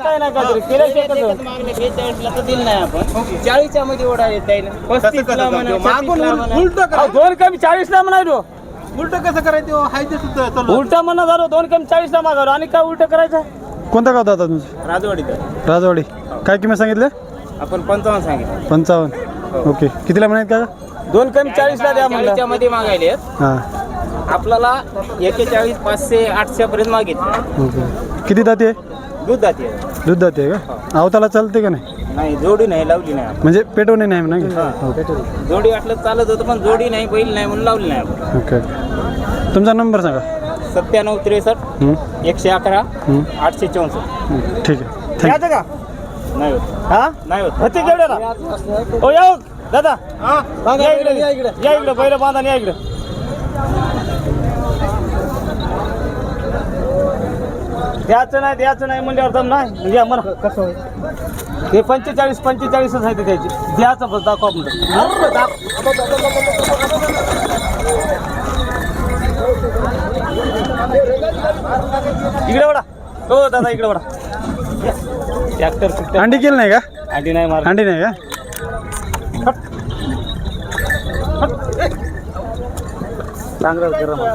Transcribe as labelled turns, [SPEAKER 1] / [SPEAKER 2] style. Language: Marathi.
[SPEAKER 1] काय नाही काहीतरी केल्याशिवाय कसं?
[SPEAKER 2] मागणी 42ला तर दिलं नाही आपण 40च्या मध्ये ओढा येत आहे ना 35ला म्हणा
[SPEAKER 3] मागून
[SPEAKER 2] 36ला म्हणा.
[SPEAKER 3] उलट
[SPEAKER 1] अहो, दोन कमी 40ला म्हणायलो.
[SPEAKER 3] उलट कसं करायचं हाय ते सुद्धा चालू
[SPEAKER 1] उलटा म्हणणं झालं, दोन कमी 40ला मागावलं आणि काय उलट करायचं?
[SPEAKER 4] कोणतं गाव दादा तुमचं?
[SPEAKER 2] राजवाडीत
[SPEAKER 4] राजवाडी. काय किंमत सांगितलं?
[SPEAKER 2] आपण 55 सांगितलं
[SPEAKER 4] 55. ओके. कितीला म्हणायत का?
[SPEAKER 1] दोन कमी 40ला द्या म्हणलं.
[SPEAKER 2] 40च्या मध्ये मागायले
[SPEAKER 4] हां.
[SPEAKER 2] आपल्याला 41 500 800 पर्यंत मागितलं.
[SPEAKER 4] ओके. किती दाती आहे?
[SPEAKER 2] दूध जाते
[SPEAKER 4] दूध दाती आहे का? अवताला चालते का नाही?
[SPEAKER 2] नाही जोडी नाही लावली नाही आपण.
[SPEAKER 4] म्हणजे पेटवणे नाही म्हणा की? ओके.
[SPEAKER 2] जोडी वाटलं चालत होतं पण जोडी नाही बैल नाही म्हणून लावली नाही आपण.
[SPEAKER 4] ओके. तुमचा नंबर सांगा.
[SPEAKER 2] 97 63 111 864.
[SPEAKER 4] ठीक आहे. थँक्यू.
[SPEAKER 1] द्यायचं का?
[SPEAKER 2] नाही होत
[SPEAKER 1] हा
[SPEAKER 2] नाही होत
[SPEAKER 1] होते केवढ्याला? हो या हो, दादा या इकडे या इकडे पहिलं बांधा या इकडे. द्यायचं नाही म्हणल्यावर दम नाही. या म्हणा कसं होईल हे 45 आहे त्याची. द्यायचं बस दाखवा म्हणतो. इकडे वडा हो दादा इकडे वडा. ट्रॅक्टर
[SPEAKER 4] अंडी केलं नाही का?
[SPEAKER 1] अंडी नाही मार.
[SPEAKER 4] अंडी नाही का?
[SPEAKER 1] चांगलं करा.